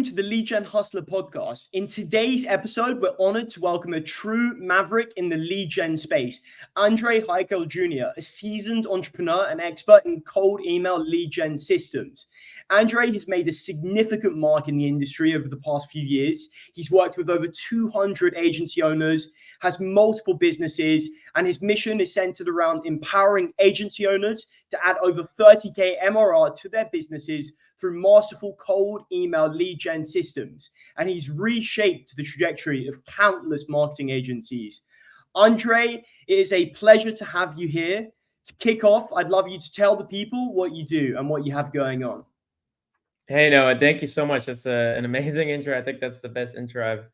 to the Leadgen Hustler podcast. In today's episode, we're honored to welcome a true maverick in the lead gen space, Andre Haykal Jr., a seasoned entrepreneur and expert in cold email lead gen systems. Andre has made a significant mark in the industry over the past few years. He's worked with over 200 agency owners, has multiple businesses, and his mission is centered around empowering agency owners to add over 30K MRR to their businesses through masterful cold email lead gen systems. And he's reshaped the trajectory of countless marketing agencies. Andre, it is a pleasure to have you here. To kick off, I'd love you to tell the people what you do and what you have going on. Hey, Noah, thank you so much. That's an amazing intro. I think that's the best intro I've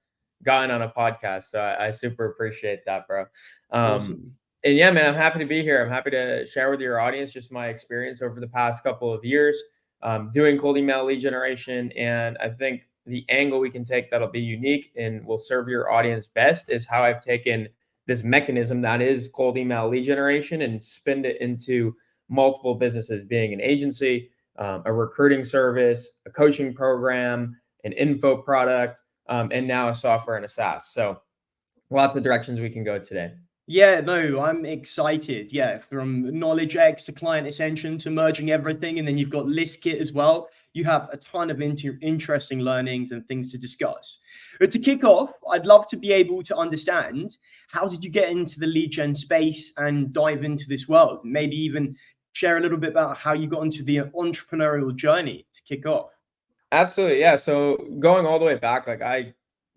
gotten on a podcast. So I super appreciate that, bro. Awesome. And yeah, man, I'm happy to be here. I'm happy to share with your audience just my experience over the past couple of years doing cold email lead generation. And I think the angle we can take that'll be unique and will serve your audience best is how I've taken this mechanism that is cold email lead generation and spinned it into multiple businesses, being an agency, a recruiting service, a coaching program, an info product, and now a software and a SaaS. So lots of directions we can go today. Yeah, no, I'm excited. Yeah, from Knowledge X to Client Ascension to merging everything. And then you've got ListKit as well. You have a ton of interesting learnings and things to discuss. But to kick off, I'd love to be able to understand, how did you get into the lead gen space and dive into this world? Maybe even share a little bit about how you got into the entrepreneurial journey to kick off. Absolutely. Yeah. So going all the way back, like I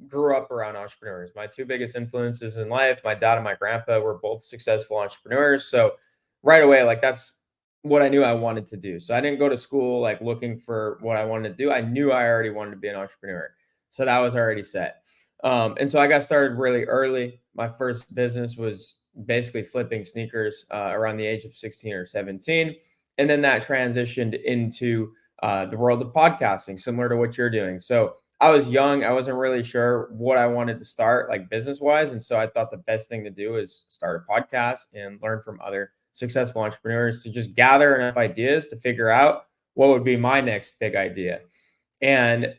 grew up around entrepreneurs. My two biggest influences in life, my dad and my grandpa, were both successful entrepreneurs. So right away, like that's what I knew I wanted to do. So I didn't go to school like looking for what I wanted to do. I knew I already wanted to be an entrepreneur. So that was already set. And so I got started really early. My first business was basically flipping sneakers around the age of 16 or 17. And then that transitioned into the world of podcasting, similar to what you're doing. So I was young. I wasn't really sure what I wanted to start like business wise. And so I thought the best thing to do is start a podcast and learn from other successful entrepreneurs to just gather enough ideas to figure out what would be my next big idea. And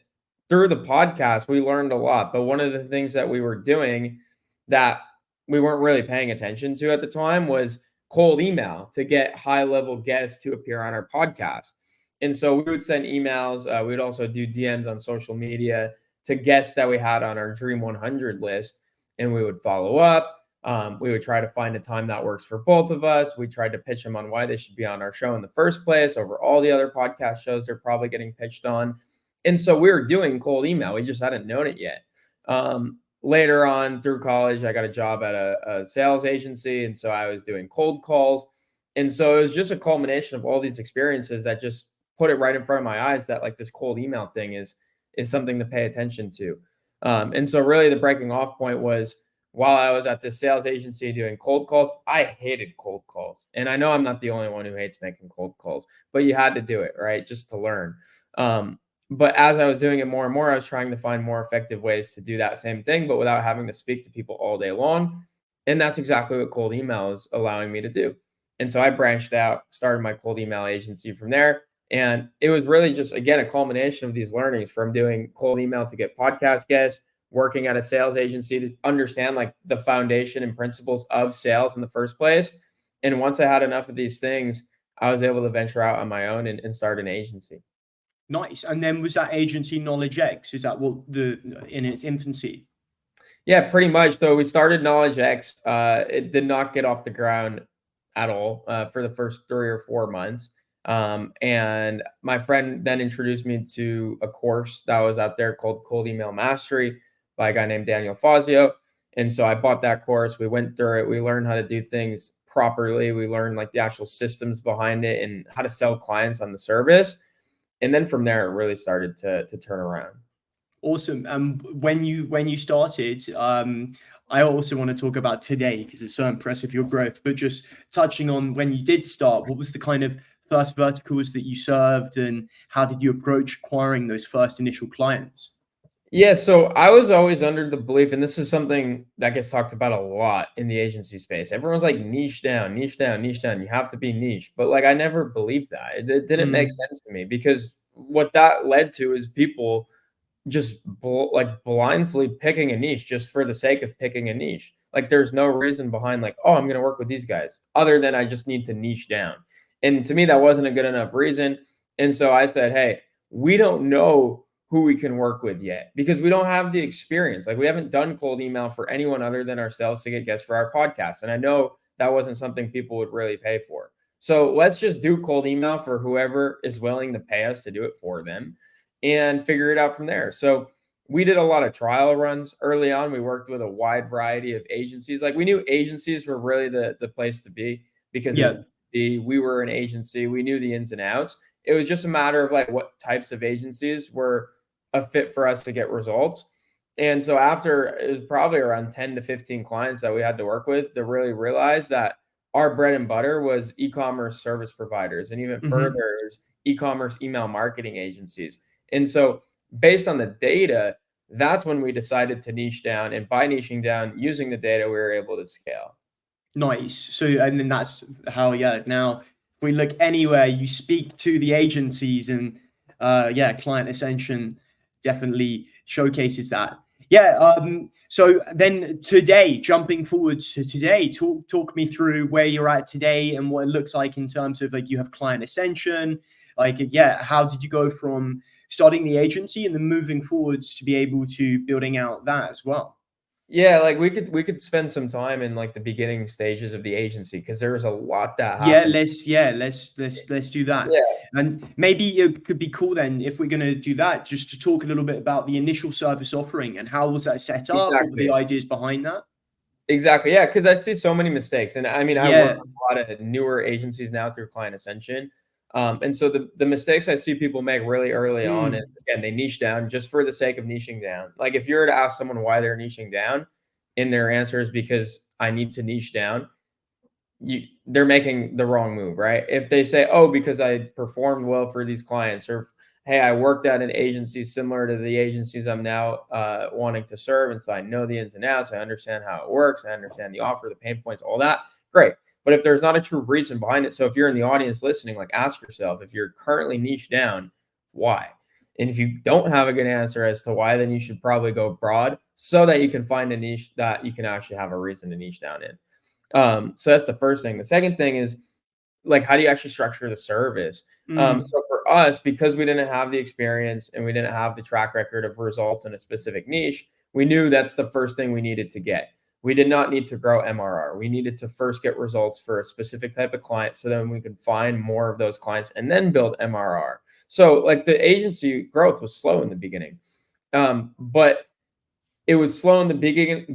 through the podcast, we learned a lot. But one of the things that we were doing that we weren't really paying attention to at the time was cold email to get high level guests to appear on our podcast. And so we would send emails. We would also do DMs on social media to guests that we had on our Dream 100 list. And we would follow up. We would try to find a time that works for both of us. We tried to pitch them on why they should be on our show in the first place over all the other podcast shows they're probably getting pitched on. And so we were doing cold email. We just hadn't known it yet. Later on through college, I got a job at a sales agency. And so I was doing cold calls. And so it was just a culmination of all these experiences that just put it right in front of my eyes that like this cold email thing is something to pay attention to. And so really the breaking off point was while I was at this sales agency doing cold calls, I hated cold calls. And I know I'm not the only one who hates making cold calls, but you had to do it, right? Just to learn. But as I was doing it more and more, I was trying to find more effective ways to do that same thing, but without having to speak to people all day long. And that's exactly what cold email is allowing me to do. And so I branched out, started my cold email agency from there. And it was really just, again, a culmination of these learnings from doing cold email to get podcast guests, working at a sales agency to understand like the foundation and principles of sales in the first place. And once I had enough of these things, I was able to venture out on my own and start an agency. Nice. And then was that agency Knowledge X? Is that what in its infancy? Yeah, pretty much. So we started Knowledge X. It did not get off the ground at all for the first 3 or 4 months. And my friend then introduced me to a course that was out there called Cold Email Mastery by a guy named Daniel Fazio. And so I bought that course. We went through it. We learned how to do things properly. We learned like the actual systems behind it and how to sell clients on the service. And then from there, it really started to turn around. Awesome. When you started, I also want to talk about today because it's so impressive, your growth, but just touching on when you did start, what was the kind of first verticals that you served and how did you approach acquiring those first initial clients? Yeah, so I was always under the belief, and this is something that gets talked about a lot in the agency space. Everyone's like niche down, niche down, niche down. You have to be niche. But like I never believed that. It didn't make sense to me because what that led to is people just like blindly picking a niche just for the sake of picking a niche. Like there's no reason behind like, oh, I'm going to work with these guys other than I just need to niche down. And to me, that wasn't a good enough reason. And so I said, hey, we don't know who we can work with yet because we don't have the experience. Like we haven't done cold email for anyone other than ourselves to get guests for our podcast. And I know that wasn't something people would really pay for. So let's just do cold email for whoever is willing to pay us to do it for them and figure it out from there. So we did a lot of trial runs early on. We worked with a wide variety of agencies. Like we knew agencies were really the place to be because we were an agency. We knew the ins and outs. It was just a matter of like what types of agencies were a fit for us to get results. And so after it was probably around 10 to 15 clients that we had to work with to really realize that our bread and butter was e-commerce service providers, and even further is e-commerce email marketing agencies. And so based on the data, that's when we decided to niche down. And by niching down, using the data, we were able to scale. Nice. So, and then that's how, now if we look anywhere, you speak to the agencies and Client Ascension definitely showcases that. So then today, jumping forward to today, talk me through where you're at today and what it looks like in terms of like you have Client Ascension. Like, how did you go from starting the agency and then moving forwards to be able to building out that as well? Yeah, like we could spend some time in like the beginning stages of the agency because there was a lot that happened. Let's do that. Yeah. And maybe it could be cool then if we're gonna do that, just to talk a little bit about the initial service offering and how was that set up, what were the ideas behind that? Exactly. Yeah, because I see so many mistakes. And I mean, I work with a lot of newer agencies now through Client Ascension. And so the mistakes I see people make really early on is, again, they niche down just for the sake of niching down. Like if you were to ask someone why they're niching down and their answer is because I need to niche down, they're making the wrong move, right? If they say, oh, because I performed well for these clients, or hey, I worked at an agency similar to the agencies I'm now wanting to serve, and so I know the ins and outs, I understand how it works, I understand the offer, the pain points, all that, great. But if there's not a true reason behind it, so if you're in the audience listening, like ask yourself, if you're currently niche down, why? And if you don't have a good answer as to why, then you should probably go broad so that you can find a niche that you can actually have a reason to niche down in. So that's the first thing. The second thing is like, how do you actually structure the service? So for us, because we didn't have the experience and we didn't have the track record of results in a specific niche, we knew that's the first thing we needed to get. We did not need to grow MRR. We needed to first get results for a specific type of client so then we could find more of those clients and then build MRR. So like the agency growth was slow in the beginning, but it was slow in the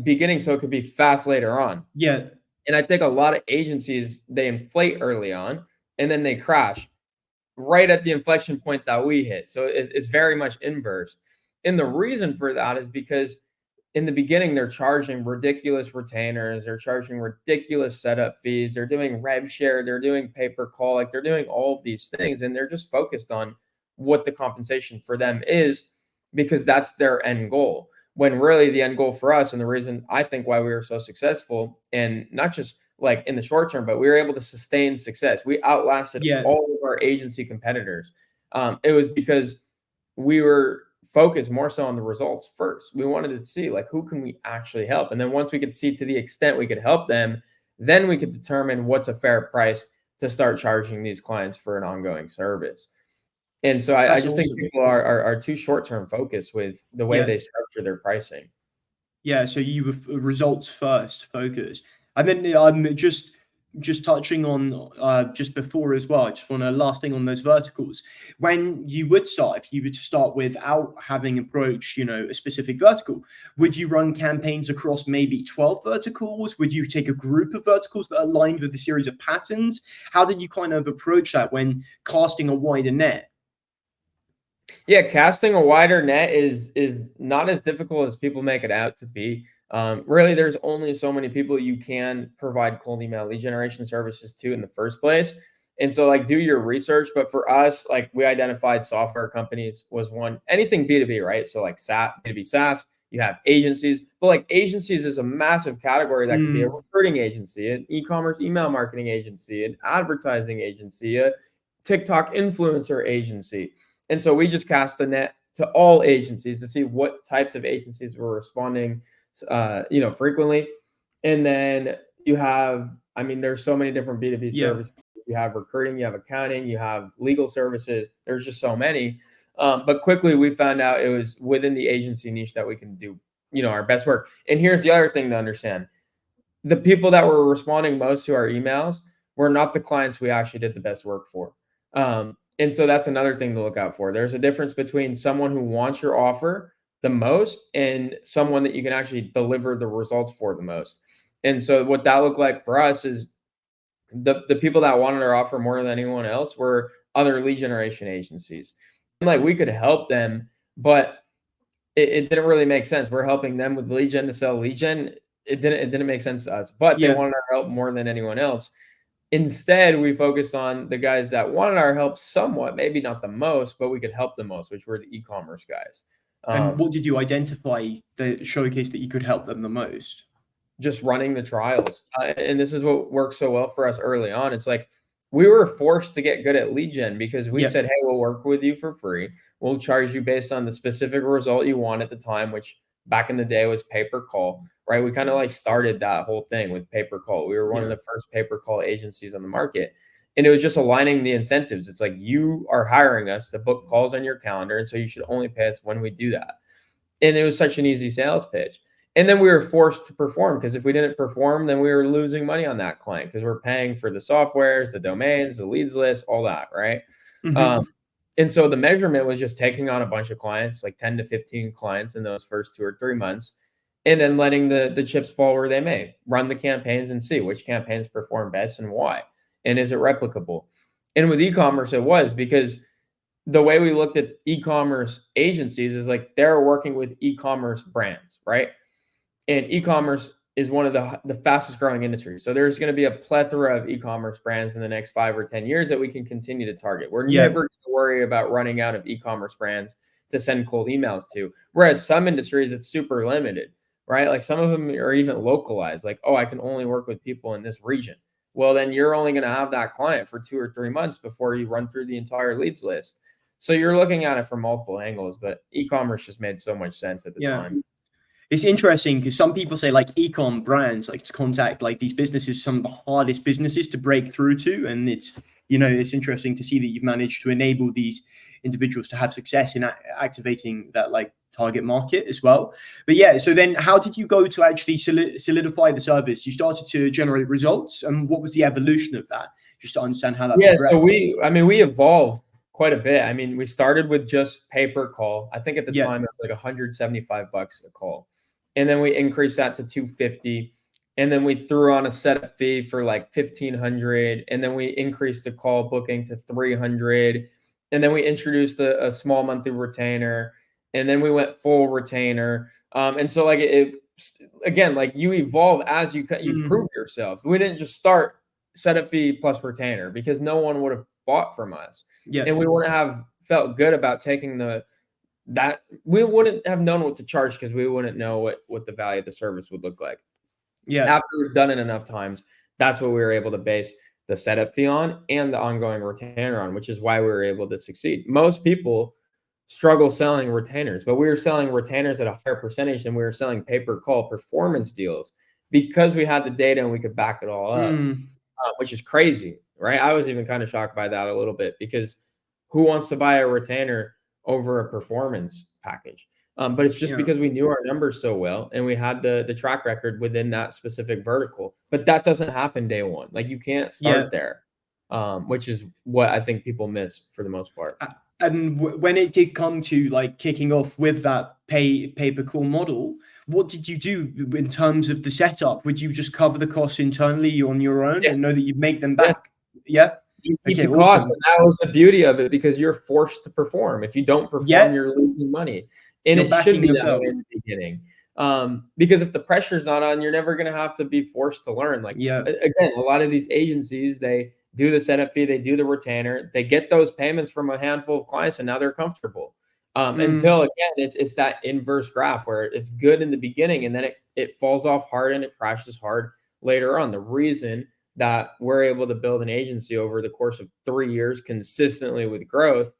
beginning so it could be fast later on. Yeah. And I think a lot of agencies, they inflate early on and then they crash right at the inflection point that we hit. So it's very much inverse. And the reason for that is because in the beginning, they're charging ridiculous retainers. They're charging ridiculous setup fees. They're doing rev share. They're doing pay-per-call. Like they're doing all of these things. And they're just focused on what the compensation for them is because that's their end goal. When really the end goal for us, and the reason I think why we were so successful, and not just like in the short term, but we were able to sustain success. We outlasted all of our agency competitors. It was because we were focused more so on the results first. We wanted to see like, who can we actually help? And then once we could see to the extent we could help them, then we could determine what's a fair price to start charging these clients for an ongoing service. And so I just think people are too short-term focused with the way they structure their pricing. Yeah, so you were results first focus. And then I'm just touching on just before as well, I just want to last thing on those verticals. When you would start, if you were to start without having approached, a specific vertical, would you run campaigns across maybe 12 verticals? Would you take a group of verticals that aligned with a series of patterns? How did you kind of approach that when casting a wider net? Yeah, casting a wider net is not as difficult as people make it out to be. Really, there's only so many people you can provide cold email lead generation services to in the first place. And so like do your research. But for us, like we identified software companies was one, anything B2B, right? So like SaaS, B2B SaaS, you have agencies, but like agencies is a massive category that could be a recruiting agency, an e-commerce email marketing agency, an advertising agency, a TikTok influencer agency. And so we just cast a net to all agencies to see what types of agencies were responding, frequently. And then you have, I mean, there's so many different B2B services. You have recruiting, you have accounting, you have legal services. There's just so many. But quickly we found out it was within the agency niche that we can do, our best work. And here's the other thing to understand. The people that were responding most to our emails were not the clients we actually did the best work for. And so that's another thing to look out for. There's a difference between someone who wants your offer the most and someone that you can actually deliver the results for the most. And so what that looked like for us is the people that wanted our offer more than anyone else were other lead generation agencies. And like we could help them, but it didn't really make sense. We're helping them with lead gen to sell lead gen. It didn't make sense to us, but they wanted our help more than anyone else. Instead, we focused on the guys that wanted our help somewhat, maybe not the most, but we could help the most, which were the e-commerce guys. And what did you identify the showcase that you could help them the most? Just running the trials. And this is what worked so well for us early on. It's like we were forced to get good at lead gen because we said, hey, we'll work with you for free. We'll charge you based on the specific result you want at the time, which back in the day was pay-per-call, right? We kind of like started that whole thing with pay-per-call. We were one of the first pay-per-call agencies on the market. And it was just aligning the incentives. It's like you are hiring us to book calls on your calendar. And so you should only pay us when we do that. And it was such an easy sales pitch. And then we were forced to perform because if we didn't perform, then we were losing money on that client because we're paying for the softwares, the domains, the leads list, all that, right? And so the measurement was just taking on a bunch of clients, like 10 to 15 clients in those first 2 or 3 months, and then letting the chips fall where they may. Run the campaigns and see which campaigns perform best and why. And is it replicable? And with e-commerce, it was because the way we looked at e-commerce agencies is like they're working with e-commerce brands, right? And e-commerce is one of the fastest growing industries. So there's going to be a plethora of e-commerce brands in the next 5 or 10 years that we can continue to target. We're never going to worry about running out of e-commerce brands to send cold emails to. Whereas some industries, it's super limited, right? Like some of them are even localized. Like, oh, I can only work with people in this region. Well, then you're only going to have that client for 2 or 3 months before you run through the entire leads list. So you're looking at it from multiple angles, but e-commerce just made so much sense at the time. It's interesting because some people say like e-com brands like to contact like these businesses, some of the hardest businesses to break through to. And it's, it's interesting to see that you've managed to enable these individuals to have success in activating that like target market as well. But yeah, so then how did you go to actually solidify the service? You started to generate results, and what was the evolution of that? Just to understand how that progressed. So we evolved quite a bit. I mean, we started with just pay-per-call. I think at the time it was like $175 a call. And then we increased that to $250. And then we threw on a setup fee for like $1,500. And then we increased the call booking to $300. And then we introduced a small monthly retainer. And then we went full retainer. And so like again, like you evolve as you prove yourself. We didn't just start setup fee plus retainer because no one would have bought from us. And we wouldn't have felt good about taking that we wouldn't have known what to charge because we wouldn't know what the value of the service would look like. After we've done it enough times, that's what we were able to base the setup fee on and the ongoing retainer on, which is why we were able to succeed. Most people struggle selling retainers, but we were selling retainers at a higher percentage than we were selling pay-per-call performance deals because we had the data and we could back it all up, which is crazy, right? I was even kind of shocked by that a little bit because who wants to buy a retainer over a performance package? But it's just because we knew our numbers so well and we had the track record within that specific vertical. But that doesn't happen day one. Like you can't start there, which is what I think people miss for the most part. And when it did come to like kicking off with that pay-per-call model, what did you do in terms of the setup? Would you just cover the costs internally on your own and know that you'd make them back? You keep the cost, and that was the beauty of it because you're forced to perform. If you don't perform, you're losing money, and it should be that way in the beginning. Because if the pressure's not on, you're never going to have to be forced to learn. Like again, a lot of these agencies, they do the setup fee, they do the retainer, they get those payments from a handful of clients, and now they're comfortable. Until again, it's that inverse graph where it's good in the beginning, and then it falls off hard and it crashes hard later on. The reason that we're able to build an agency over the course of 3 years consistently with growth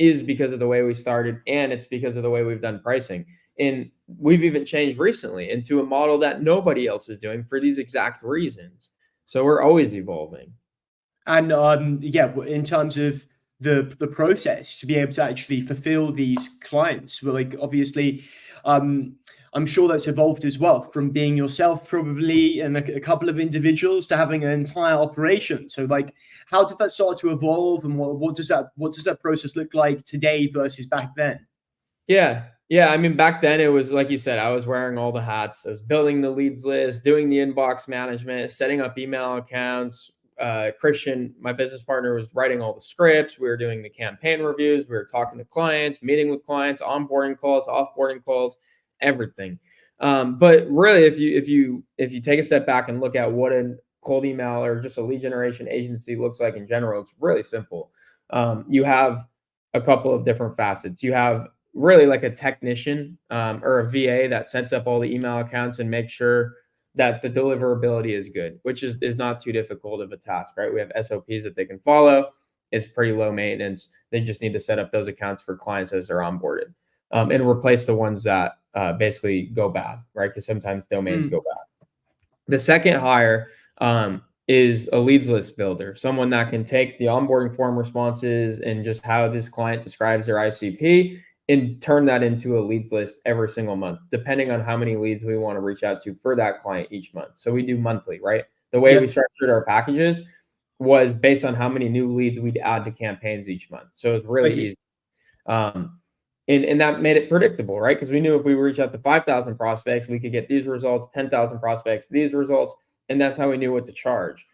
is because of the way we started, and it's because of the way we've done pricing. And we've even changed recently into a model that nobody else is doing for these exact reasons. So we're always evolving. And yeah, in terms of the process to be able to actually fulfill these clients, well, like obviously, I'm sure that's evolved as well from being yourself probably and a couple of individuals to having an entire operation. So like, how did that start to evolve, and what does that process look like today versus back then? Yeah. Yeah. I mean, back then it was like you said, I was wearing all the hats. I was building the leads list, doing the inbox management, setting up email accounts. Christian, my business partner, was writing all the scripts. We were doing the campaign reviews. We were talking to clients, meeting with clients, onboarding calls, offboarding calls, everything. But really, if you take a step back and look at what a cold email or just a lead generation agency looks like in general, it's really simple. You have a couple of different facets. You have really like a technician or a VA that sets up all the email accounts and makes sure that the deliverability is good, which is not too difficult of a task, right? We have SOPs that they can follow. It's pretty low maintenance. They just need to set up those accounts for clients as they're onboarded, and replace the ones that basically go bad, right? Because sometimes domains go bad. The second hire is a leads list builder, someone that can take the onboarding form responses and just how this client describes their ICP and turn that into a leads list every single month, depending on how many leads we want to reach out to for that client each month. So we do monthly, right? The way we structured our packages was based on how many new leads we'd add to campaigns each month. So it's really easy. And that made it predictable, right? Because we knew if we reach out to 5,000 prospects, we could get these results, 10,000 prospects, these results, and that's how we knew what to charge.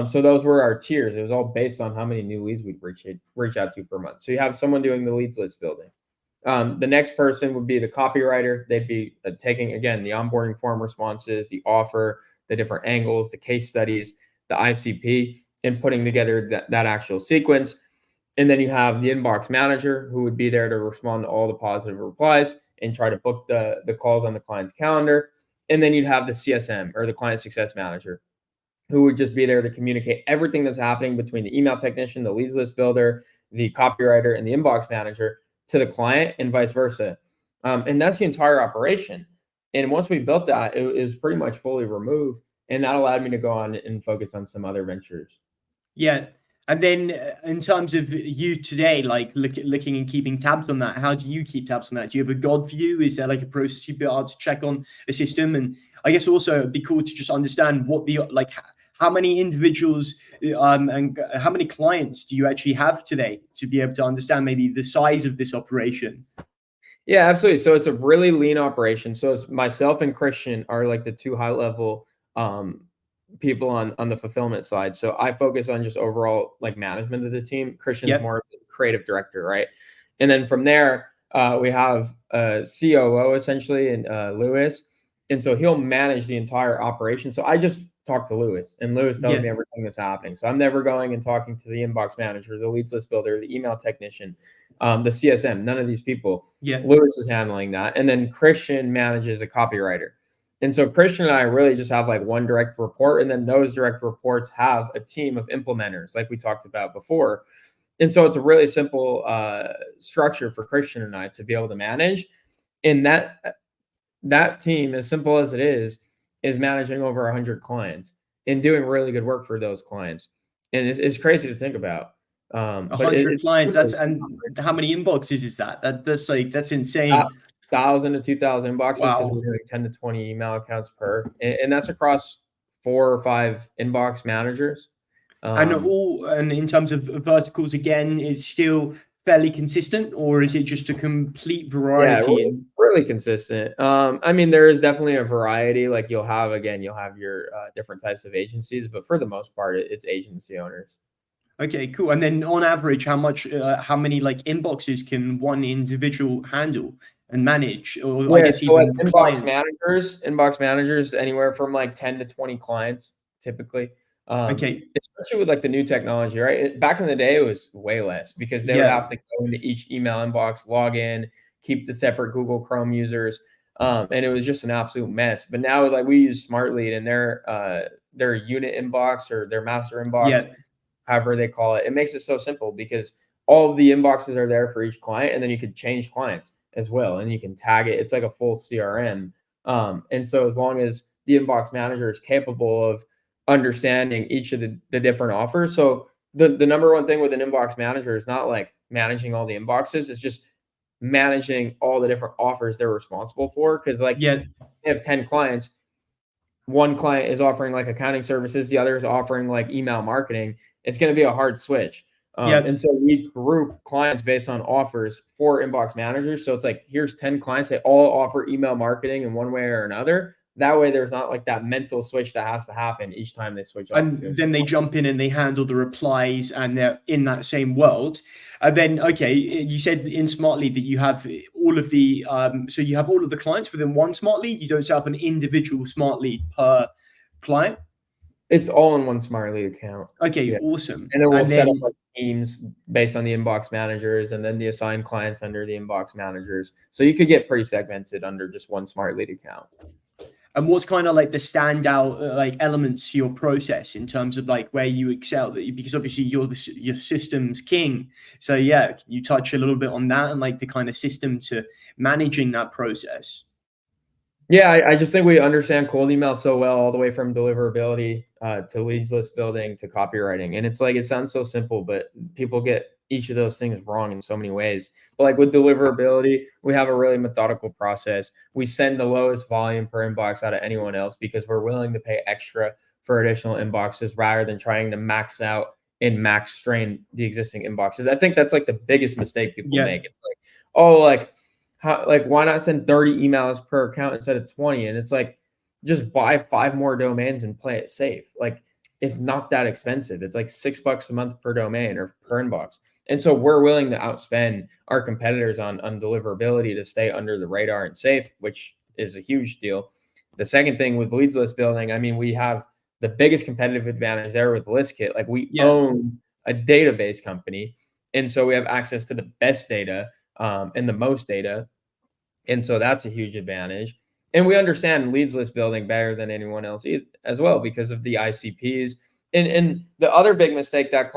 So those were our tiers. It was all based on how many new leads we'd reach out to per month. So you have someone doing the leads list building. The next person would be the copywriter. They'd be taking, again, the onboarding form responses, the offer, the different angles, the case studies, the ICP, and putting together that actual sequence. And then you have the inbox manager, who would be there to respond to all the positive replies and try to book the calls on the client's calendar. And then you'd have the CSM, or the client success manager, who would just be there to communicate everything that's happening between the email technician, the leads list builder, the copywriter, and the inbox manager to the client, and vice versa. And that's the entire operation. And once we built that, it was pretty much fully removed. And that allowed me to go on and focus on some other ventures. Yeah. And then in terms of you today, like looking and keeping tabs on that, how do you keep tabs on that? Do you have a God view? Is there like a process you built out to check on a system? And I guess also it'd be cool to just understand what the, like, how many individuals and how many clients do you actually have today to be able to understand maybe the size of this operation? Yeah, absolutely. So it's a really lean operation. So it's myself and Christian are like the two high level people on the fulfillment side. So I focus on just overall like management of the team. Christian's more of the creative director, right? And then from there, we have a COO essentially, and Lewis. And so he'll manage the entire operation. So I just talk to Lewis, and Lewis tells me everything that's happening. So I'm never going and talking to the inbox manager, the leads list builder, the email technician, the CSM, none of these people. Lewis is handling that. And then Christian manages a copywriter. And so Christian and I really just have like one direct report, and then those direct reports have a team of implementers like we talked about before. And so it's a really simple structure for Christian and I to be able to manage. And that team, as simple as it is managing over 100 clients and doing really good work for those clients. And it's crazy to think about. 100 clients. And how many inboxes is that? That's insane. 1,000 to 2,000 inboxes, because we're doing 10 to 20 email accounts per, and that's across 4 or 5 inbox managers. And in terms of verticals, again, is still fairly consistent, or is it just a complete variety? Yeah, really consistent. I mean, there is definitely a variety. Like you'll have your different types of agencies, but for the most part, it's agency owners. Okay, cool. And then on average, how many like inboxes can one individual handle and manage? Or I guess even inbox managers, anywhere from like 10 to 20 clients typically. Especially with like the new technology, right? Back in the day, it was way less, because they would have to go into each email inbox, log in, keep the separate Google Chrome users. And it was just an absolute mess. But now, like, we use Smart Lead, and their unit inbox or their master inbox, however they call it, it makes it so simple, because all of the inboxes are there for each client, and then you could change clients as well, and you can tag it. It's like a full CRM. And so as long as the inbox manager is capable of understanding each of the different offers. So the number one thing with an inbox manager is not like managing all the inboxes. It's just managing all the different offers they're responsible for. Cause like Yeah. they have 10 clients. One client is offering like accounting services. The other is offering like email marketing. It's going to be a hard switch. And so we group clients based on offers for inbox managers. So it's like, here's 10 clients. They all offer email marketing in one way or another. That way there's not like that mental switch that has to happen each time they switch off. And then they jump in and they handle the replies and they're in that same world. And then, okay, you said in Smart Lead that you have all of the, so you have all of the clients within one Smart Lead. You don't set up an individual Smart Lead per client. It's all in one Smart Lead account. Okay, awesome. And then we'll set up like teams based on the inbox managers and then the assigned clients under the inbox managers. So you could get pretty segmented under just one Smart Lead account. And what's kind of like the standout like elements to your process in terms of like where you excel? Because obviously you're your systems king. So yeah, can you touch a little bit on that and like the kind of system to managing that process? Yeah, I just think we understand cold email so well, all the way from deliverability to leads list building to copywriting. And it's like, it sounds so simple, but people get each of those things wrong in so many ways. But like with deliverability, we have a really methodical process. We send the lowest volume per inbox out of anyone else because we're willing to pay extra for additional inboxes rather than trying to max out and max strain the existing inboxes. I think that's like the biggest mistake people make. It's like, oh, like why not send 30 emails per account instead of 20? And it's like, just buy 5 more domains and play it safe. Like it's not that expensive. It's like $6 a month per domain or per inbox. And so we're willing to outspend our competitors on deliverability to stay under the radar and safe, which is a huge deal. The second thing with leads list building, I mean, we have the biggest competitive advantage there with ListKit. Like we own a database company. And so we have access to the best data and the most data. And so that's a huge advantage. And we understand leads list building better than anyone else as well because of the ICPs. And the other big mistake that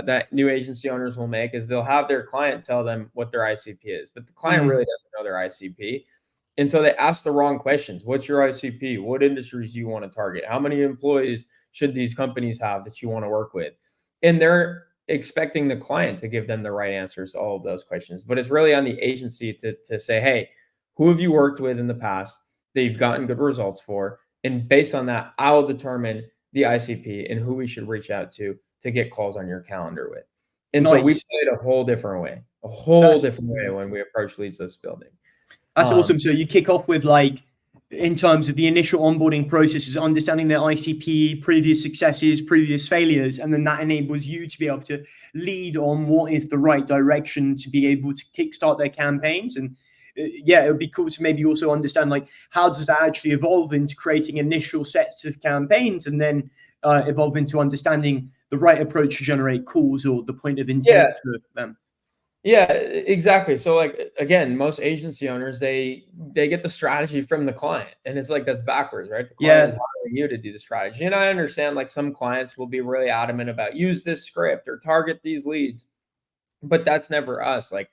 that new agency owners will make is they'll have their client tell them what their ICP is, but the client really doesn't know their ICP. And so they ask the wrong questions. What's your ICP? What industries do you want to target? How many employees should these companies have that you want to work with? And they're expecting the client to give them the right answers to all of those questions. But it's really on the agency to say, hey, who have you worked with in the past that you've gotten good results for? And based on that, I'll determine the ICP and who we should reach out to get calls on your calendar with. And so we play it a whole different way, when we approach leads list building. That's awesome. So you kick off with like, in terms of the initial onboarding processes, understanding their ICP, previous successes, previous failures, and then that enables you to be able to lead on what is the right direction to be able to kickstart their campaigns. And yeah, it would be cool to maybe also understand like how does that actually evolve into creating initial sets of campaigns and then evolve into understanding the right approach to generate calls or the point of intent for them. Yeah, exactly. So like, again, most agency owners, they get the strategy from the client and it's like, that's backwards, right? The client is hiring you to do the strategy. And I understand like some clients will be really adamant about use this script or target these leads, but that's never us. Like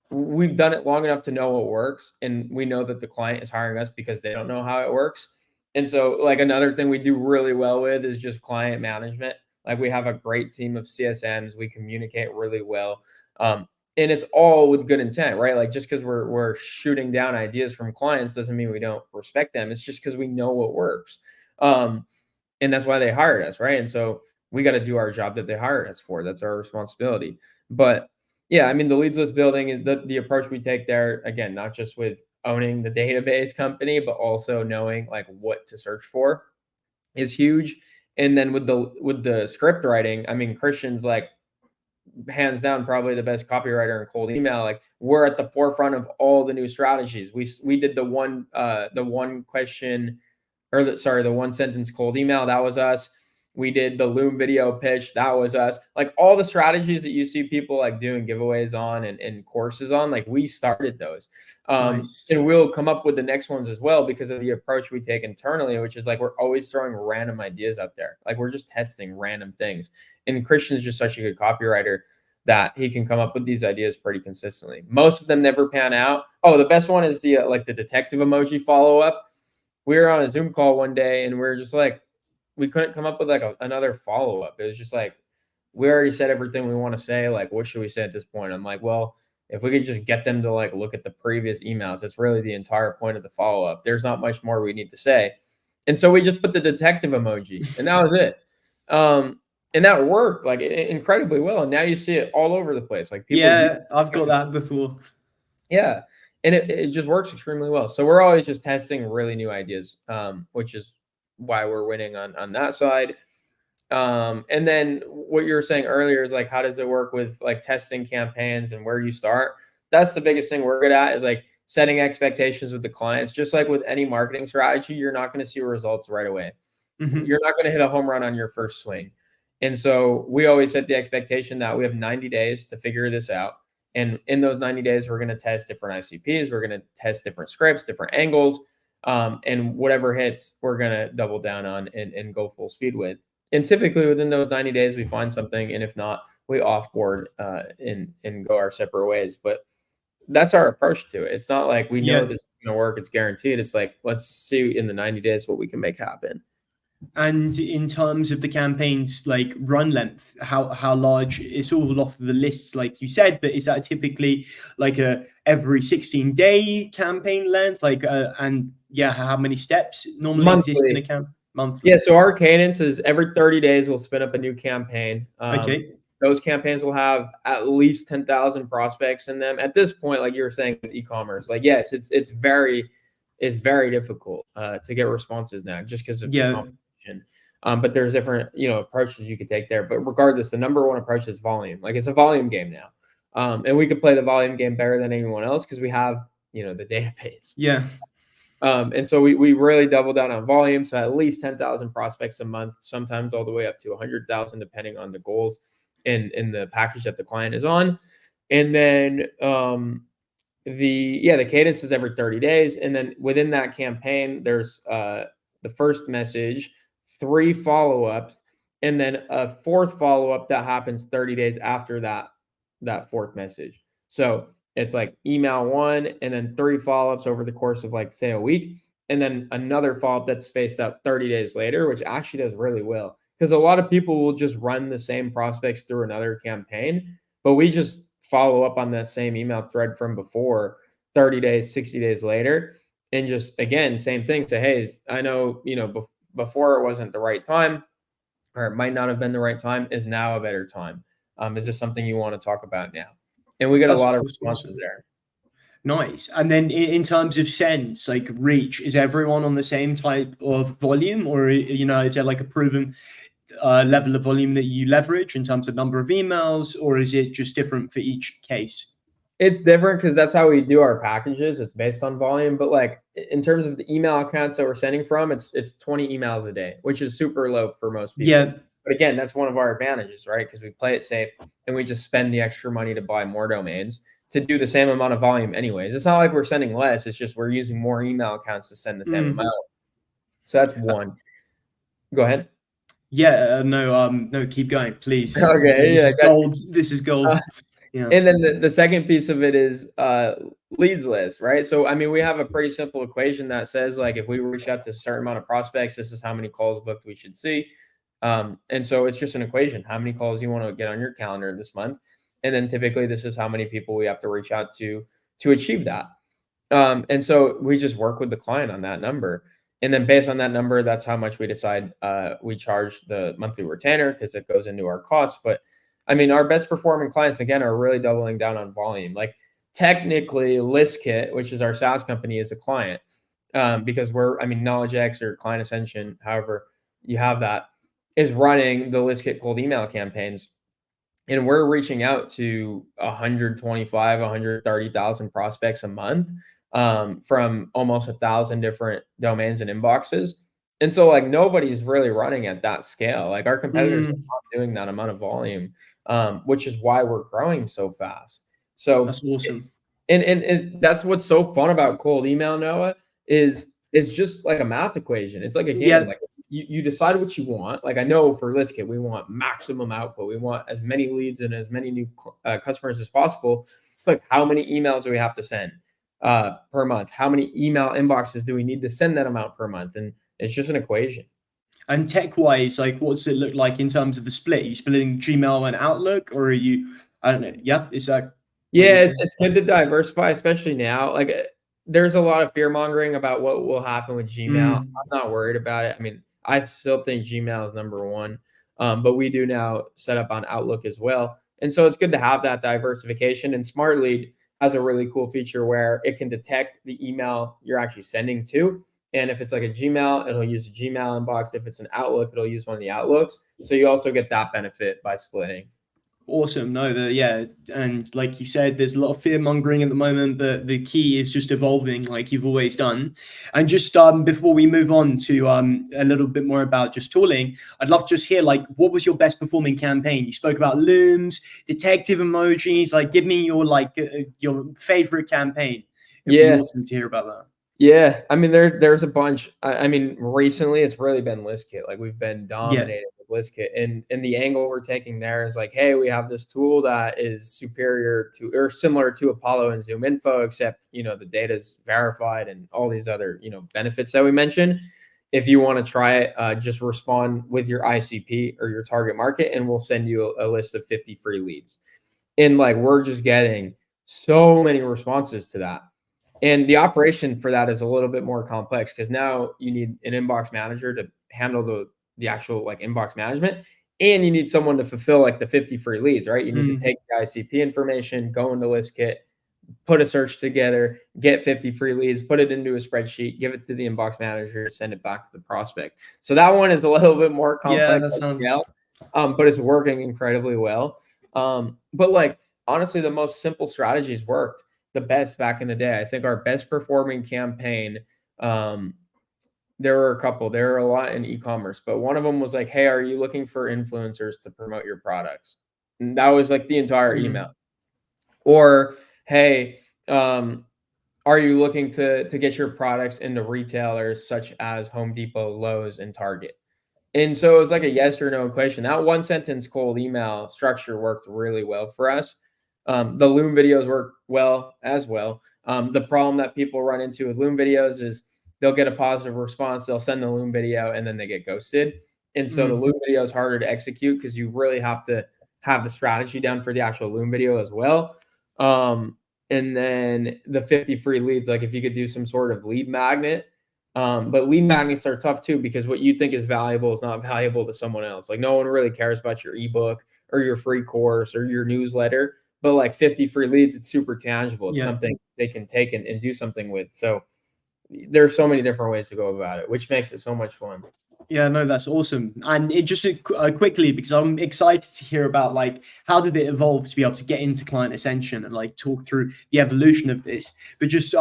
we've done it long enough to know what works. And we know that the client is hiring us because they don't know how it works. And so like another thing we do really well with is just client management. Like we have a great team of CSMs. We communicate really well. And it's all with good intent, right? Like just because we're shooting down ideas from clients doesn't mean we don't respect them. It's just because we know what works. And that's why they hired us, right? And so we got to do our job that they hired us for. That's our responsibility. But yeah, I mean, the leads list building is the approach we take there, again, not just with owning the database company, but also knowing like what to search for is huge. And then with the script writing, I mean, Christian's like hands down probably the best copywriter in cold email. Like we're at the forefront of all the new strategies. We did the one question or the one sentence cold email. That was us. We did the Loom video pitch. That was us. Like all the strategies that you see people like doing giveaways on and courses on, like we started those. Nice. And we'll come up with the next ones as well because of the approach we take internally, which is like we're always throwing random ideas out there. Like we're just testing random things. And Christian's just such a good copywriter that he can come up with these ideas pretty consistently. Most of them never pan out. Oh, the best one is the like the detective emoji follow-up. We were on a Zoom call one day and we were just like, we couldn't come up with like another follow-up. It was just like, we already said everything we want to say. Like, what should we say at this point? I'm like, well, if we could just get them to like look at the previous emails, that's really the entire point of the follow-up. There's not much more we need to say. And so we just put the detective emoji and that was it. And that worked like incredibly well. And now you see it all over the place. Like people. Yeah, I've got that before. Yeah. And it just works extremely well. So we're always just testing really new ideas, which is why we're winning on that side. And then what you were saying earlier is like, how does it work with like testing campaigns and where do you start? That's the biggest thing we're good at is like setting expectations with the clients. Just like with any marketing strategy, you're not going to see results right away. You're not going to hit a home run on your first swing. And so we always set the expectation that we have 90 days to figure this out. And in those 90 days, we're going to test different ICPs. We're going to test different scripts, different angles, and whatever hits, we're going to double down on and go full speed with. And typically within those 90 days, we find something. And if not, we offboard and go our separate ways. But that's our approach to it. It's not like we know this is going to work. It's guaranteed. It's like, let's see in the 90 days what we can make happen. And in terms of the campaign's like run length, how large? It's all off the lists, like you said, but is that typically like a every 16-day campaign length? Like, and yeah, how many steps normally exist in a campaign? Monthly. Yeah, so our cadence is every 30 days we'll spin up a new campaign. Okay. Those campaigns will have at least 10,000 prospects in them. At this point, like you were saying with e-commerce, like yes, it's very difficult to get responses now just because of the competition. But there's different approaches you could take there. But regardless, the number one approach is volume. Like it's a volume game now, and we could play the volume game better than anyone else because we have the database. Yeah. And so we really double down on volume. So at least 10,000 prospects a month, sometimes all the way up to 100,000, depending on the goals in the package that the client is on. And then the cadence is every 30 days. And then within that campaign, there's the first message, 3 follow-ups, and then a 4th follow-up that happens 30 days after that 4th message. So it's like email 1 and then 3 follow-ups over the course of like say a week. And then another follow-up that's spaced out 30 days later, which actually does really well. Because a lot of people will just run the same prospects through another campaign, but we just follow up on that same email thread from before 30 days, 60 days later. And just, again, same thing. Say, hey, I know, before it wasn't the right time, or it might not have been the right time, is now a better time. Is this something you want to talk about now? And we get a lot of responses there. Nice. And then in terms of sends, like reach, is everyone on the same type of volume, or is there like a proven level of volume that you leverage in terms of number of emails, or is it just different for each case? It's different because that's how we do our packages. It's based on volume, but like in terms of the email accounts that we're sending from, it's 20 emails a day, which is super low for most people. Yeah. But again, that's one of our advantages, right? Because we play it safe and we just spend the extra money to buy more domains to do the same amount of volume anyways. It's not like we're sending less. It's just we're using more email accounts to send the same amount. So that's one. Go ahead. Yeah, no, keep going, please. Okay. This is gold. Yeah. And then the second piece of it is leads list, right? So, I mean, we have a pretty simple equation that says like, if we reach out to a certain amount of prospects, this is how many calls booked we should see. And so it's just an equation. How many calls you want to get on your calendar this month? And then typically this is how many people we have to reach out to achieve that. And so we just work with the client on that number. And then based on that number, that's how much we decide we charge the monthly retainer because it goes into our costs. But I mean, our best performing clients, again, are really doubling down on volume. Like technically ListKit, which is our SaaS company, is a client because KnowledgeX or Client Ascension, however you have that, is running the ListKit cold email campaigns. And we're reaching out to 125, 130,000 prospects a month from almost 1,000 different domains and inboxes. And so like nobody's really running at that scale. Like our competitors are not doing that amount of volume, which is why we're growing so fast. So that's awesome. And that's what's so fun about cold email, Noah, is it's just like a math equation. It's like a game. Yeah. Like if you you decide what you want. Like I know for ListKit, we want maximum output. We want as many leads and as many new customers as possible. It's like, how many emails do we have to send per month? How many email inboxes do we need to send that amount per month? And it's just an equation. And tech-wise, like, what does it look like in terms of the split? Are you splitting Gmail and Outlook, or are you, I don't know. Yeah, is that? Yeah, it's good to diversify, especially now. Like there's a lot of fear mongering about what will happen with Gmail. I'm not worried about it. I mean, I still think Gmail is number one, but we do now set up on Outlook as well. And so it's good to have that diversification. And Smart Lead has a really cool feature where it can detect the email you're actually sending to. And if it's like a Gmail, it'll use a Gmail inbox. If it's an Outlook, it'll use one of the Outlooks. So you also get that benefit by splitting. Awesome. No, yeah. And like you said, there's a lot of fear mongering at the moment, but the key is just evolving like you've always done. And just before we move on to a little bit more about just tooling, I'd love to just hear, like, what was your best performing campaign? You spoke about looms, detective emojis. Like, give me your your favorite campaign. It'd be awesome to hear about that. Yeah, I mean, there's a bunch. I mean, recently it's really been ListKit. Like we've been dominated with ListKit, and the angle we're taking there is like, hey, we have this tool that is superior to or similar to Apollo and Zoom Info, except the data is verified and all these other benefits that we mentioned. If you want to try it, just respond with your ICP or your target market, and we'll send you a list of 50 free leads. And like we're just getting so many responses to that. And the operation for that is a little bit more complex because now you need an inbox manager to handle the actual like inbox management, and you need someone to fulfill like the 50 free leads, right? You need to take the ICP information, go into ListKit, put a search together, get 50 free leads, put it into a spreadsheet, give it to the inbox manager, send it back to the prospect. So that one is a little bit more complex, but it's working incredibly well. But like honestly, the most simple strategies worked the best back in the day. I think our best performing campaign, there were a couple. There were a lot in e-commerce, but one of them was like, hey, are you looking for influencers to promote your products? And that was like the entire email. Or, hey, are you looking to get your products into retailers such as Home Depot, Lowe's, and Target? And so it was like a yes or no question. That one sentence cold email structure worked really well for us. The Loom videos work well as well. The problem that people run into with Loom videos is they'll get a positive response. They'll send the Loom video and then they get ghosted. And so the Loom video is harder to execute because you really have to have the strategy down for the actual Loom video as well. And then the 50 free leads, like if you could do some sort of lead magnet, but lead magnets are tough too, because what you think is valuable is not valuable to someone else. Like no one really cares about your ebook or your free course or your newsletter. But like 50 free leads, it's super tangible. It's something they can take and do something with. So there's so many different ways to go about it, which makes it so much fun. Yeah, no, that's awesome. And it just quickly, because I'm excited to hear about like how did it evolve to be able to get into Client Ascension and like talk through the evolution of this. But just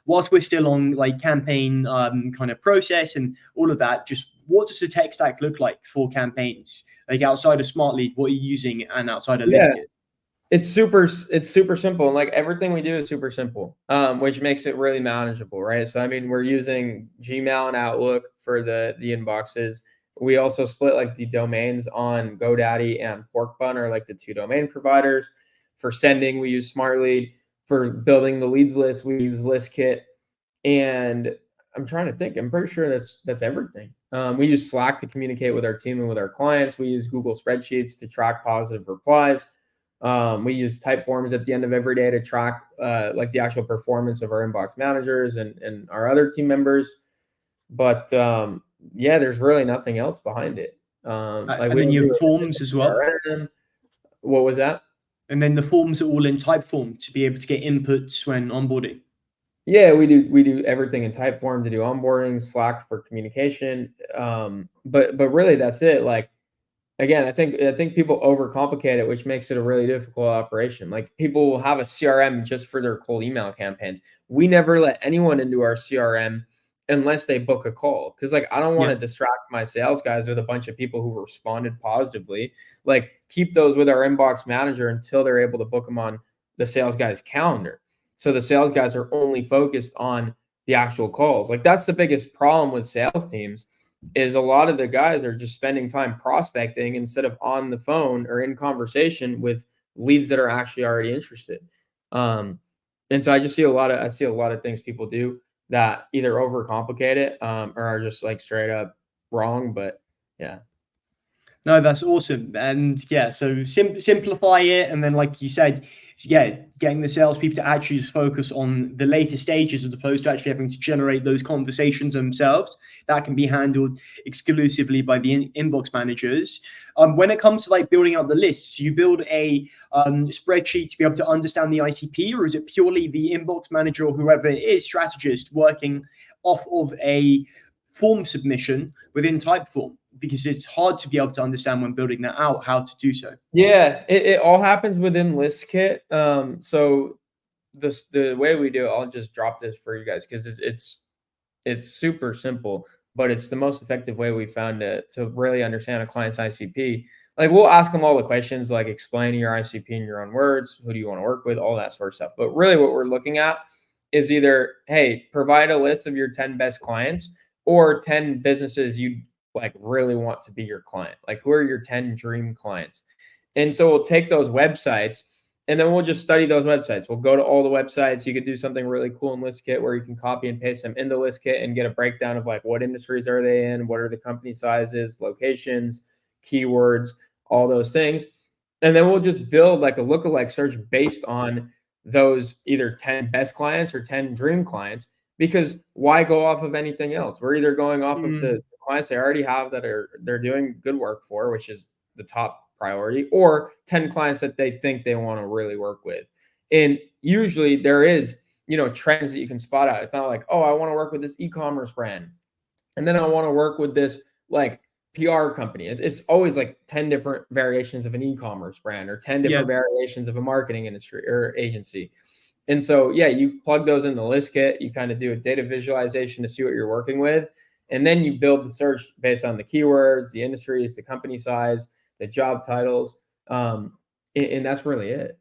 whilst we're still on like campaign kind of process and all of that, just what does the tech stack look like for campaigns? Like outside of Smart Lead, what are you using, and outside of ListKit? It's super simple. And like everything we do is super simple, which makes it really manageable, right? So, I mean, we're using Gmail and Outlook for the inboxes. We also split like the domains on GoDaddy and Porkbun are like the two domain providers. For sending, we use Smart Lead. For building the leads list, we use ListKit. And I'm trying to think. I'm pretty sure that's everything. We use Slack to communicate with our team and with our clients. We use Google Spreadsheets to track positive replies. We use Typeforms at the end of every day to track like the actual performance of our inbox managers and our other team members. But there's really nothing else behind it. And then you have forms as well. What was that? And then the forms are all in Typeform to be able to get inputs when onboarding. Yeah, we do everything in Typeform to do onboarding, Slack for communication. But really that's it. Like, again, I think people overcomplicate it, which makes it a really difficult operation. Like people will have a CRM just for their cold email campaigns. We never let anyone into our CRM unless they book a call. Cause like, I don't want to distract my sales guys with a bunch of people who responded positively. Like keep those with our inbox manager until they're able to book them on the sales guy's calendar. So the sales guys are only focused on the actual calls. Like that's the biggest problem with sales teams is a lot of the guys are just spending time prospecting instead of on the phone or in conversation with leads that are actually already interested. And so I just see a lot of things people do that either overcomplicate it or are just like straight up wrong. But yeah. No, that's awesome. And yeah, so simplify it. And then, like you said, yeah, getting the salespeople to actually just focus on the later stages as opposed to actually having to generate those conversations themselves. That can be handled exclusively by the inbox managers. When it comes to like building out the lists, you build a spreadsheet to be able to understand the ICP, or is it purely the inbox manager or whoever it is, strategist, working off of a form submission within Typeform? Because it's hard to be able to understand when building that out how to do so. Yeah, it all happens within ListKit. So the way we do it, I'll just drop this for you guys because it's super simple, but it's the most effective way we found to really understand a client's ICP. Like we'll ask them all the questions, like explaining your ICP in your own words, who do you want to work with, all that sort of stuff. But really what we're looking at is either, hey, provide a list of your 10 best clients or 10 businesses you like really want to be your client. Like who are your 10 dream clients? And so we'll take those websites and then we'll just study those websites. We'll go to all the websites. You could do something really cool in ListKit where you can copy and paste them into ListKit and get a breakdown of like what industries are they in, what are the company sizes, locations, keywords, all those things. And then we'll just build like a lookalike search based on those either 10 best clients or 10 dream clients, because why go off of anything else? We're either going off of the clients they already have that they're doing good work for, which is the top priority, or 10 clients that they think they want to really work with. And usually there is, trends that you can spot out. It's not like, oh, I want to work with this e-commerce brand, and then I want to work with this like PR company. It's always like 10 different variations of an e-commerce brand or 10 different variations of a marketing industry or agency. And so, yeah, you plug those in the ListKit, you kind of do a data visualization to see what you're working with. And then you build the search based on the keywords, the industries, the company size, the job titles. And that's really it.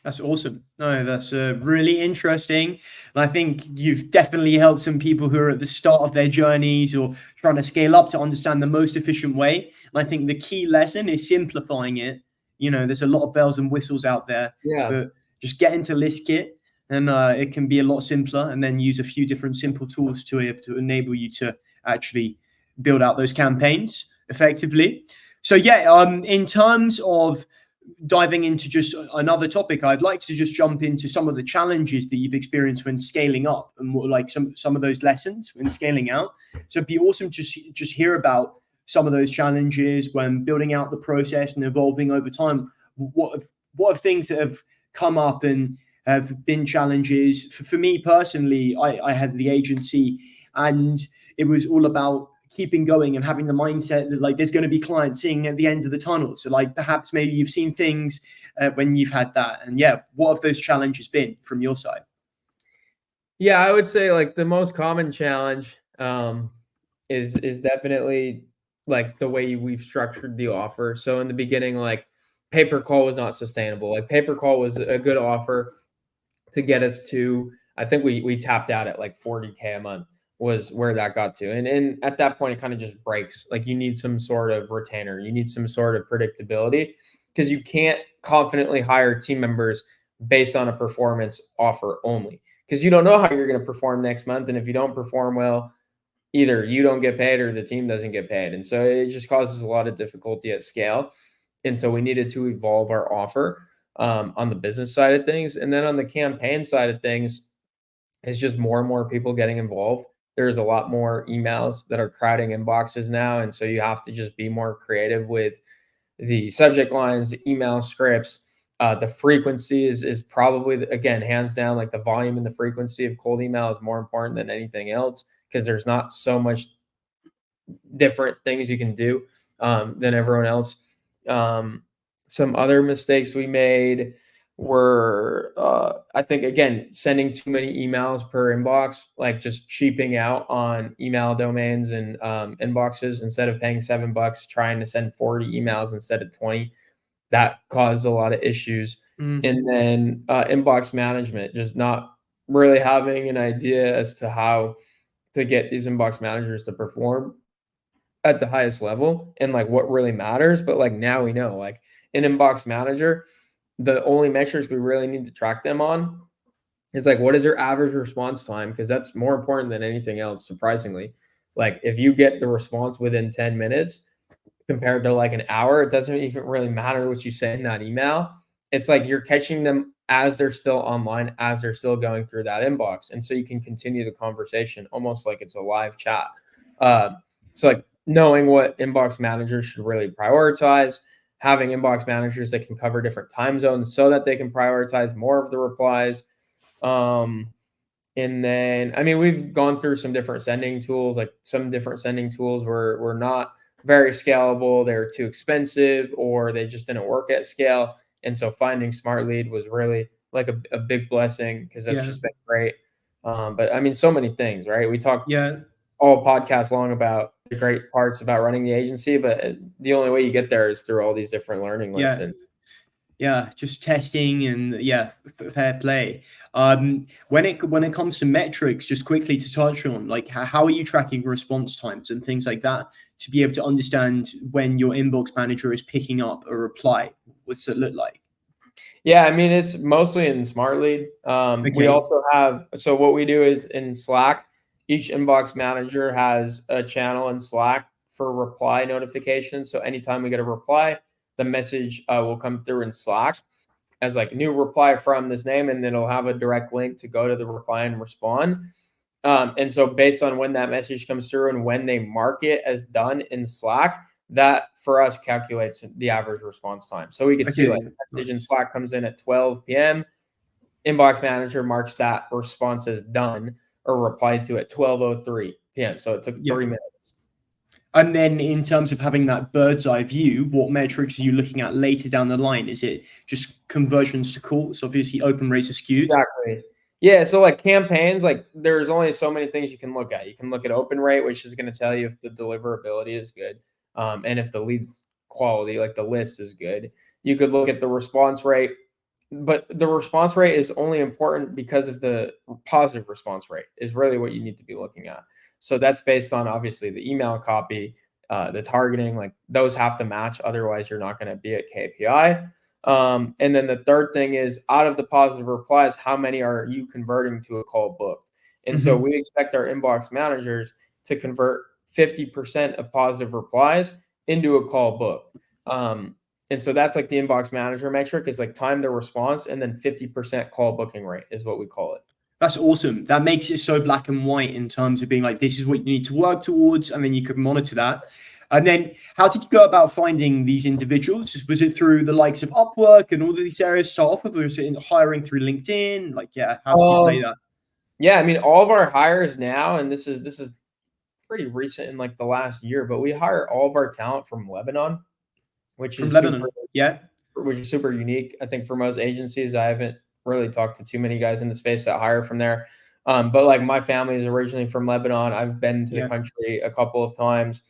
That's awesome. No, that's really interesting. And I think you've definitely helped some people who are at the start of their journeys or trying to scale up to understand the most efficient way. And I think the key lesson is simplifying it. There's a lot of bells and whistles out there, but just get into ListKit and it can be a lot simpler, and then use a few different simple tools to enable you to actually build out those campaigns effectively. So yeah, in terms of diving into just another topic, I'd like to just jump into some of the challenges that you've experienced when scaling up and like some of those lessons when scaling out. So it'd be awesome to just hear about some of those challenges when building out the process and evolving over time. What are things that have come up and have been challenges? For me personally, I had the agency and it was all about keeping going and having the mindset that like there's going to be clients seeing at the end of the tunnel. So like perhaps maybe you've seen things when you've had that, and yeah, what have those challenges been from your side? Yeah, I would say like the most common challenge is definitely like the way we've structured the offer. So in the beginning, like pay-per-call was not sustainable. Like pay-per-call was a good offer to get us to, I think we tapped out at like 40K a month was where that got to. And at that point, it kind of just breaks. Like you need some sort of retainer. You need some sort of predictability because you can't confidently hire team members based on a performance offer only, because you don't know how you're going to perform next month. And if you don't perform well, either you don't get paid or the team doesn't get paid. And so it just causes a lot of difficulty at scale. And so we needed to evolve our offer on the business side of things. And then on the campaign side of things, it's just more and more people getting involved. There's a lot more emails that are crowding inboxes now. And so you have to just be more creative with the subject lines, the email scripts. The frequency is probably, again, hands down, like the volume and the frequency of cold email is more important than anything else, because there's not so much different things you can do than everyone else. Some other mistakes we made were, I think, again, sending too many emails per inbox, like just cheaping out on email domains and inboxes. Instead of paying $7, trying to send 40 emails instead of 20. That caused a lot of issues. And then inbox management, just not really having an idea as to how to get these inbox managers to perform. at the highest level and like what really matters. But like now we know, like in Inbox Manager, the only metrics we really need to track them on is like, what is your average response time? Because that's more important than anything else, surprisingly. Like if you get the response within 10 minutes compared to like an hour, it doesn't even really matter what you say in that email. It's like you're catching them as they're still online, as they're still going through that inbox. And so you can continue the conversation almost like it's a live chat. So like knowing what inbox managers should really prioritize, having inbox managers that can cover different time zones so that they can prioritize more of the replies. And then, I mean, we've gone through some different sending tools, like some different sending tools were not very scalable. They were too expensive or they just didn't work at scale. And so finding Smart Lead was really like a big blessing because that's just been great. But I mean, so many things, right? We talked all podcast long about the great parts about running the agency, but the only way you get there is through all these different learning lessons. Yeah, just testing and fair play. When it comes to metrics, just quickly to touch on, like how are you tracking response times and things like that to be able to understand when your inbox manager is picking up a reply? What's it look like? Yeah, I mean, it's mostly in Smart Lead. We also have, so what we do is in Slack, each inbox manager has a channel in Slack for reply notifications. So anytime we get a reply, the message will come through in Slack as like new reply from this name, and then it'll have a direct link to go to the reply and respond. And so based on when that message comes through and when they mark it as done in Slack, that for us calculates the average response time. So we could see like a message in Slack comes in at 12 p.m. Inbox manager marks that response as done or replied to at 12:03 p.m. So it took 3 minutes. And then in terms of having that bird's eye view, what metrics are you looking at later down the line? Is it just conversions to calls? Obviously, open rates are skewed. Exactly. Yeah. So like campaigns, like there's only so many things you can look at. You can look at open rate, which is going to tell you if the deliverability is good. And if the leads quality, like the list is good. You could look at the response rate, but the response rate is only important because of the positive response rate is really what you need to be looking at. So that's based on obviously the email copy, the targeting, like those have to match. Otherwise, you're not going to be at KPI. And then the third thing is out of the positive replies, how many are you converting to a call booked? And so we expect our inbox managers to convert 50% of positive replies into a call booked. And so that's like the inbox manager metric is like time to response, and then 50% call booking rate is what we call it. That's awesome. That makes it so black and white in terms of being like, this is what you need to work towards, and then you could monitor that. And then how did you go about finding these individuals? Was it through the likes of Upwork and all of these areas to start off with, or was it hiring through LinkedIn? Like, how did you play that? Yeah, I mean, all of our hires now, and this is pretty recent in like the last year, but we hire all of our talent from Lebanon, which is super unique. I think for most agencies, I haven't really talked to too many guys in the space that hire from there. But like my family is originally from Lebanon. I've been to the country a couple of times.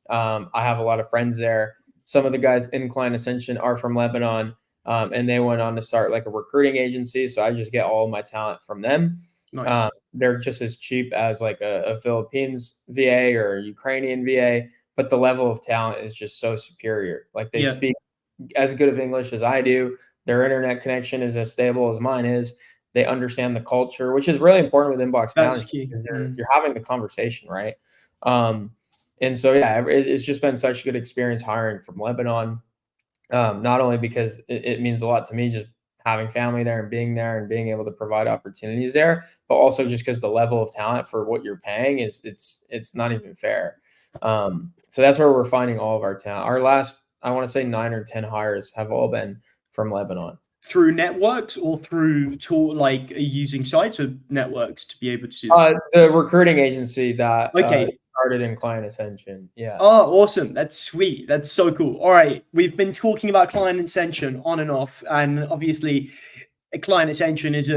I have a lot of friends there. Some of the guys in Client Ascension are from Lebanon, and they went on to start like a recruiting agency. So I just get all of my talent from them. Nice. They're just as cheap as like a Philippines VA or a Ukrainian VA, but the level of talent is just so superior. Like they speak as good of English as I do. Their internet connection is as stable as mine is. They understand the culture, which is really important with inbox management. You're having the conversation, right? And so, it's just been such a good experience hiring from Lebanon. Not only because it means a lot to me, just having family there and being able to provide opportunities there, but also just because the level of talent for what you're paying it's not even fair. So that's where we're finding all of our talent. Our last, I want to say 9 or 10 hires have all been from Lebanon. Through networks or through like using sites or networks to be able to do the recruiting agency that started in Client Ascension. Yeah. Oh, awesome. That's sweet. That's so cool. All right. We've been talking about Client Ascension on and off, and obviously Client Ascension is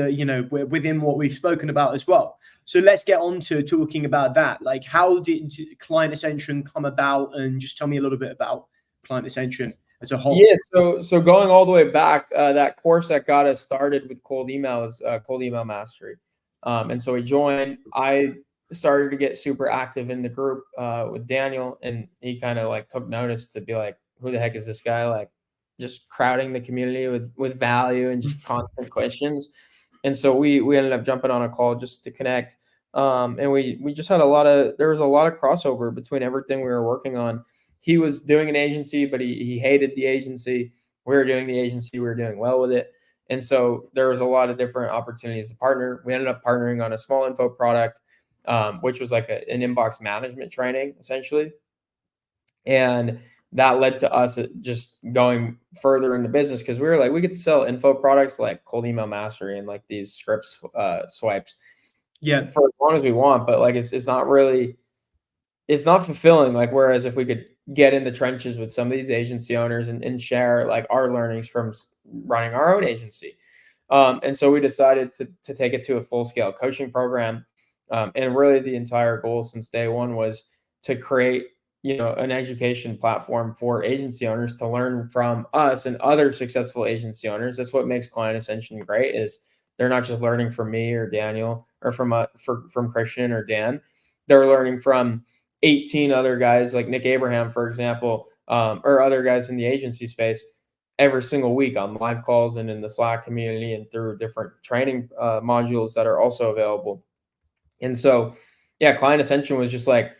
within what we've spoken about as well. So let's get on to talking about that. Like, how did Client Ascension come about? And just tell me a little bit about Client Ascension as a whole. Yeah, so going all the way back, that course that got us started with cold email is Cold Email Mastery. And so we joined. I started to get super active in the group with Daniel, and he kind of like took notice to be like, who the heck is this guy? Like just crowding the community with value and just constant questions. And so we ended up jumping on a call just to connect. And we just had there was a lot of crossover between everything we were working on. He was doing an agency, but he hated the agency. We were doing the agency. We were doing well with it. And so there was a lot of different opportunities to partner. We ended up partnering on a small info product, which was like an inbox management training, essentially. And that led to us just going further into business because we were like, we could sell info products like cold email mastery and like these scripts swipes for as long as we want. But like, it's not fulfilling. Like, whereas if we could get in the trenches with some of these agency owners and share like our learnings from running our own agency. And so we decided to take it to a full scale coaching program. And really the entire goal since day one was to create, an education platform for agency owners to learn from us and other successful agency owners. That's what makes Client Ascension great, is they're not just learning from me or Daniel or from Christian or Dan. They're learning from 18 other guys like Nick Abraham, for example, or other guys in the agency space every single week on live calls and in the Slack community and through different training modules that are also available. And so, yeah, Client Ascension was just like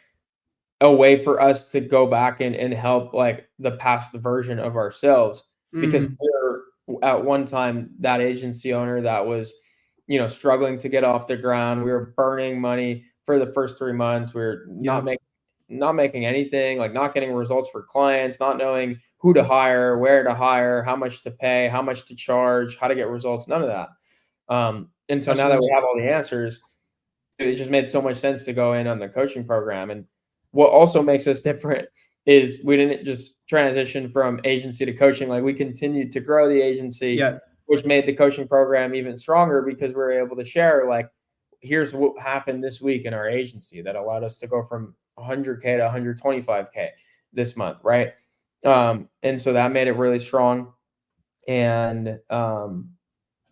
a way for us to go back and help like the past version of ourselves, because we're at one time that agency owner that was, struggling to get off the ground. We were burning money for the first 3 months. We were not making anything, like not getting results for clients, not knowing who to hire, where to hire, how much to pay, how much to charge, how to get results, none of that. And so now that we have all the answers, it just made so much sense to go in on the coaching program. And what also makes us different is we didn't just transition from agency to coaching. Like, we continued to grow the agency, which made the coaching program even stronger because we were able to share, like, here's what happened this week in our agency that allowed us to go from 100K to 125K this month. Right. And so that made it really strong. And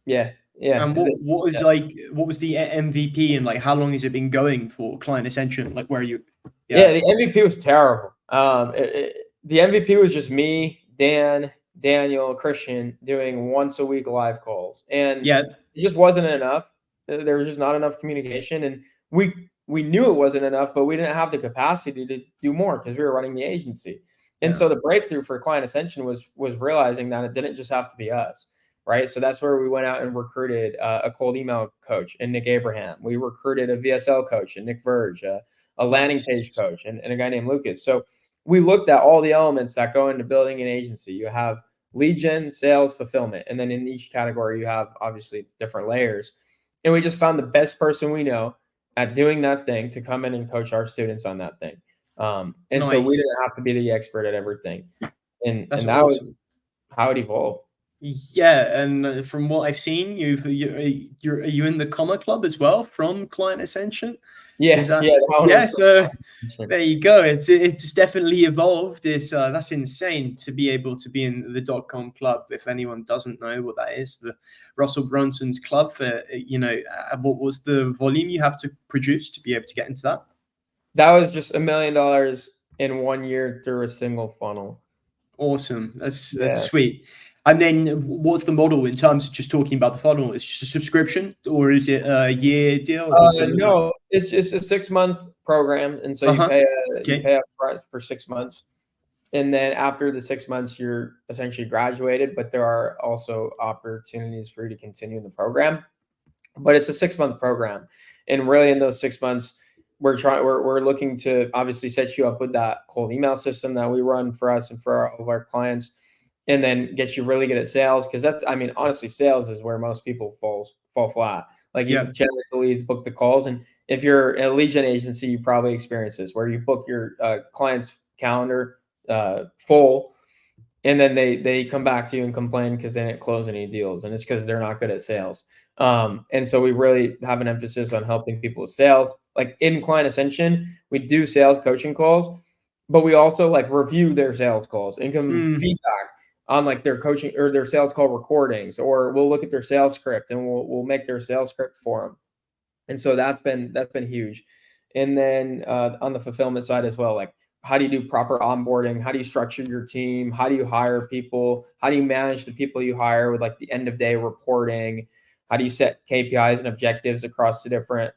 yeah. And what was the MVP, and like how long has it been going for Client Ascension? Like, where are you? Yeah, the MVP was terrible. The MVP was just me, Dan, Daniel, Christian doing once a week live calls, and it just wasn't enough. There was just not enough communication, and we knew it wasn't enough, but we didn't have the capacity to do more because we were running the agency. And so the breakthrough for Client Ascension was realizing that it didn't just have to be us. Right. So that's where we went out and recruited a cold email coach and Nick Abraham. We recruited a VSL coach and Nick Verge, a landing page coach and a guy named Lucas. So we looked at all the elements that go into building an agency. You have lead gen, sales, fulfillment. And then in each category, you have obviously different layers. And we just found the best person we know at doing that thing to come in and coach our students on that thing. So we didn't have to be the expert at everything. And that was how it evolved. Yeah, and from what I've seen, are you in the Comma Club as well from Client Ascension? So there you go. It's definitely evolved. That's insane to be able to be in the .com club. If anyone doesn't know what that is, the Russell Brunson's club. What was the volume you have to produce to be able to get into that? That was just $1 million in 1 year through a single funnel. Awesome. That's sweet. And then what's the model in terms of just talking about the funnel? It's just a subscription, or is it a year deal? No, it's just a 6-month program. And so you pay up front for 6 months. And then after the 6 months, you're essentially graduated, but there are also opportunities for you to continue in the program. But it's a 6-month program. And really in those 6 months, we're looking to obviously set you up with that cold email system that we run for us and for all of our clients. And then get you really good at sales, because honestly, sales is where most people fall flat. Like, you generate the leads, book the calls, and if you're a lead gen agency, you probably experience this where you book your client's calendar full, and then they come back to you and complain because they didn't close any deals, and it's because they're not good at sales. And so we really have an emphasis on helping people with sales. Like in Client Ascension, we do sales coaching calls, but we also like review their sales calls and give them feedback on like their coaching or their sales call recordings, or we'll look at their sales script and we'll make their sales script for them. And so that's been huge. And then on the fulfillment side as well, like how do you do proper onboarding? How do you structure your team? How do you hire people? How do you manage the people you hire with like the end of day reporting? How do you set KPIs and objectives across the different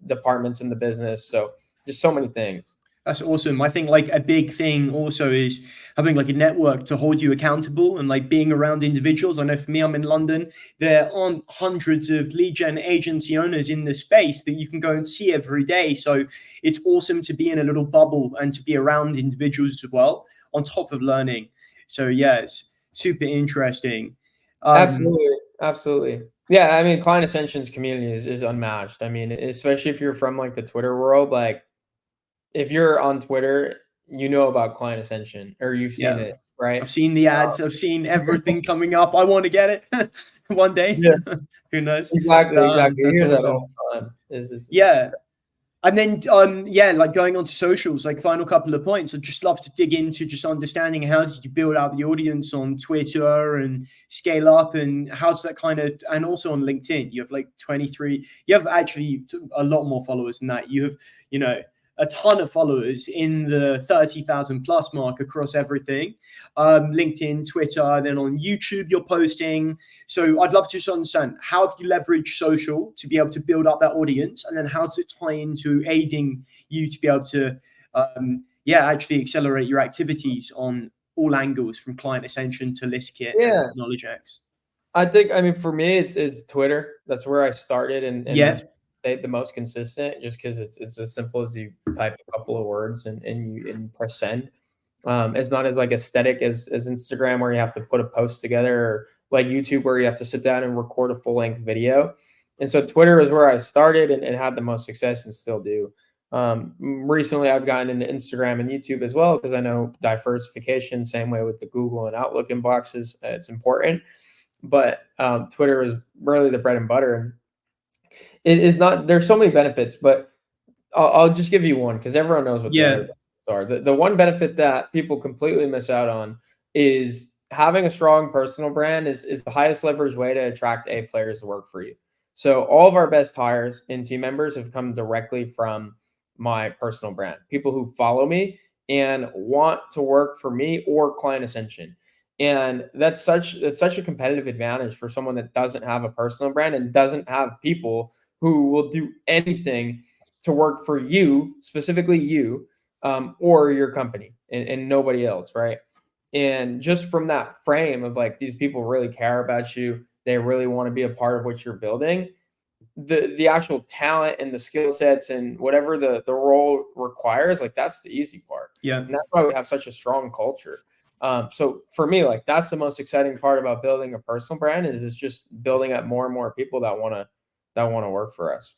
departments in the business? So just so many things. That's awesome. I think like a big thing also is having like a network to hold you accountable and like being around individuals. I know for me, I'm in London. There aren't hundreds of lead gen agency owners in the space that you can go and see every day. So it's awesome to be in a little bubble and to be around individuals as well, on top of learning. So yeah, it's super interesting. Absolutely. Yeah, I mean, Client Ascension's community is unmatched. I mean, especially if you're from like the Twitter world, like if you're on Twitter, you know about Client Ascension or you've seen it, right? I've seen the ads. I've seen everything coming up. I want to get it one day. Yeah. Who knows? Exactly. That's You hear that awesome. all the time. Yeah. And then, like going on to socials, like final couple of points. I'd just love to dig into just understanding how did you build out the audience on Twitter and scale up, and how does that kind of, and also on LinkedIn, you have like 23, you have actually a lot more followers than that. You have, a ton of followers in the 30,000 plus mark across everything. LinkedIn, Twitter, then on YouTube, you're posting. So I'd love to just understand, how have you leveraged social to be able to build up that audience? And then how does it tie into aiding you to be able to, actually accelerate your activities on all angles, from Client Ascension to ListKit and KnowledgeX? I think, I mean, for me, it's Twitter. That's where I started, and that's stayed the most consistent, just because it's as simple as you type a couple of words and you press send. It's not as like aesthetic as Instagram, where you have to put a post together, or like YouTube, where you have to sit down and record a full length video. And so Twitter is where I started and had the most success, and still do. Recently, I've gotten into Instagram and YouTube as well, because I know diversification, same way with the Google and Outlook inboxes, it's important. But Twitter is really the bread and butter. And it is not, there's so many benefits, but I'll just give you one, because everyone knows what the other benefits are. The one benefit that people completely miss out on is having a strong personal brand is the highest leverage way to attract A players to work for you. So all of our best hires and team members have come directly from my personal brand, people who follow me and want to work for me or Client Ascension. And that's such a competitive advantage for someone that doesn't have a personal brand and doesn't have people who will do anything to work for you, specifically you, or your company, and nobody else, right? And just from that frame of like, these people really care about you, they really want to be a part of what you're building, the actual talent and the skill sets and whatever the role requires, like that's the easy part. And that's why we have such a strong culture. So for me, like that's the most exciting part about building a personal brand, is it's just building up more and more people that want to work for us.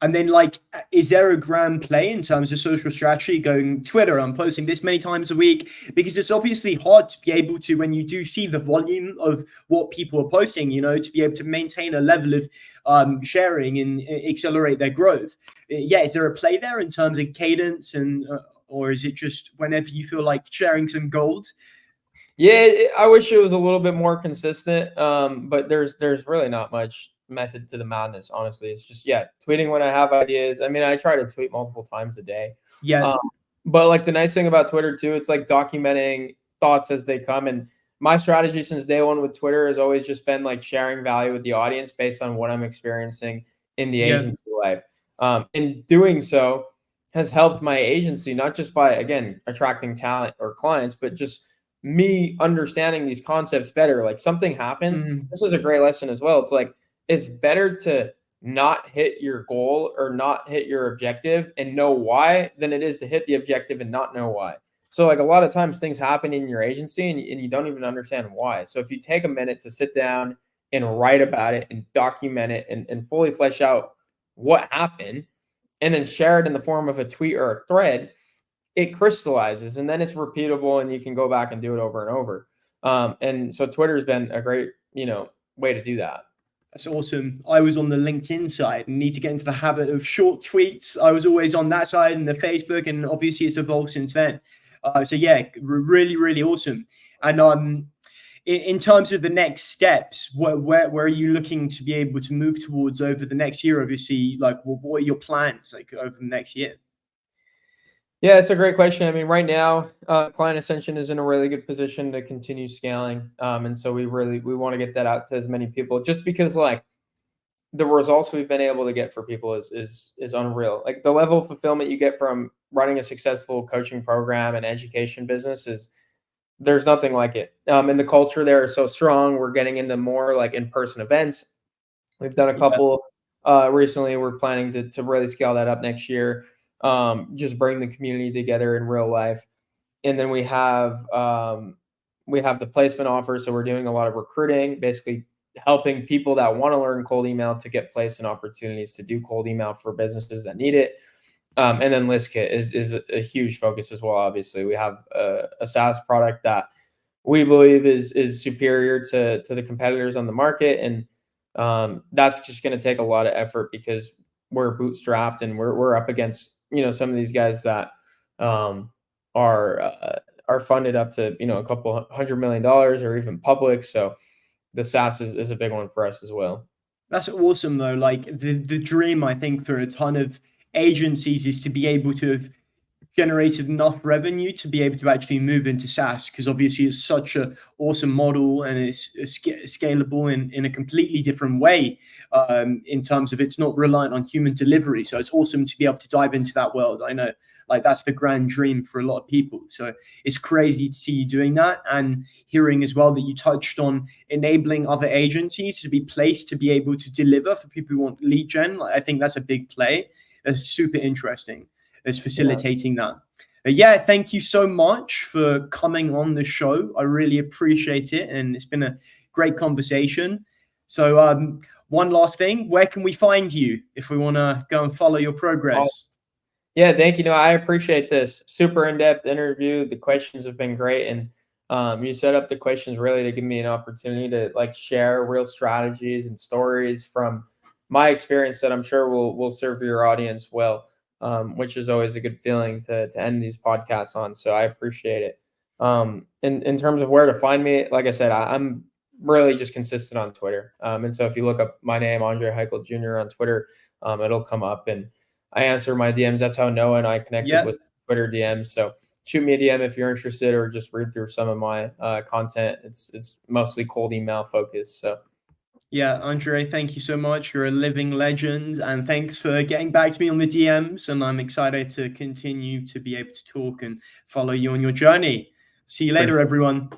And then, like, is there a grand play in terms of social strategy, going Twitter, I'm posting this many times a week? Because it's obviously hard to be able to, when you do see the volume of what people are posting, to be able to maintain a level of sharing and accelerate their growth. Is there a play there in terms of cadence, and or is it just whenever you feel like sharing some gold? Yeah, I wish it was a little bit more consistent, but there's really not much method to the madness, honestly. It's just tweeting when I have ideas. I mean, I try to tweet multiple times a day. But like the nice thing about Twitter too, it's like documenting thoughts as they come. And my strategy since day one with Twitter has always just been like sharing value with the audience based on what I'm experiencing in the agency life. And doing so has helped my agency, not just by, again, attracting talent or clients, but just me understanding these concepts better. Like something happens. This is a great lesson as well. It's like, it's better to not hit your goal or not hit your objective and know why, than it is to hit the objective and not know why. So like a lot of times things happen in your agency and you don't even understand why. So if you take a minute to sit down and write about it and document it and fully flesh out what happened, and then share it in the form of a tweet or a thread, it crystallizes, and then it's repeatable and you can go back and do it over and over. And so Twitter has been a great, way to do that. That's awesome. I was on the LinkedIn side and need to get into the habit of short tweets. I was always on that side, and the Facebook, and obviously it's evolved since then. Really, really awesome. And in terms of the next steps, where are you looking to be able to move towards over the next year? Obviously, like, what are your plans like over the next year? Yeah, it's a great question. I mean, right now, Client Ascension is in a really good position to continue scaling. And so we want to get that out to as many people, just because like the results we've been able to get for people is unreal. Like the level of fulfillment you get from running a successful coaching program and education business there's nothing like it. And the culture there is so strong. We're getting into more like in-person events. We've done a couple recently. We're planning to really scale that up next year. Just bring the community together in real life. And then we have the placement offer. So we're doing a lot of recruiting, basically helping people that want to learn cold email to get placed in opportunities to do cold email for businesses that need it. And then list kit is a huge focus as well. Obviously, we have a SaaS product that we believe is superior to the competitors on the market, and that's just going to take a lot of effort because we're bootstrapped and we're up against some of these guys that are funded up to a couple $100 million or even public. So the SaaS is a big one for us as well. That's awesome though. Like the dream, I think, for a ton of agencies is to be able to have generated enough revenue to be able to actually move into SaaS, because obviously it's such an awesome model and it's scalable in a completely different way, in terms of it's not reliant on human delivery. So it's awesome to be able to dive into that world. I know, like, that's the grand dream for a lot of people. So it's crazy to see you doing that, and hearing as well that you touched on enabling other agencies to be placed to be able to deliver for people who want lead gen. Like, I think that's a big play. That's super interesting as facilitating that. But yeah, thank you so much for coming on the show. I really appreciate it, and it's been a great conversation. So one last thing, where can we find you if we want to go and follow your progress? Yeah, thank you. I appreciate this super in-depth interview. The questions have been great, and you set up the questions really to give me an opportunity to like share real strategies and stories from my experience that I'm sure will serve your audience well. Which is always a good feeling to end these podcasts on. So I appreciate it. In terms of where to find me, like I said, I'm really just consistent on Twitter. And so if you look up my name, Andre Haykal Jr. on Twitter, it'll come up, and I answer my DMs. That's how Noah and I connected with Twitter DMs. So shoot me a DM if you're interested, or just read through some of my content. It's mostly cold email focused. So. Yeah, Andre, thank you so much. You're a living legend, and thanks for getting back to me on the DMs. And I'm excited to continue to be able to talk and follow you on your journey. See you later, everyone.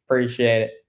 Appreciate it.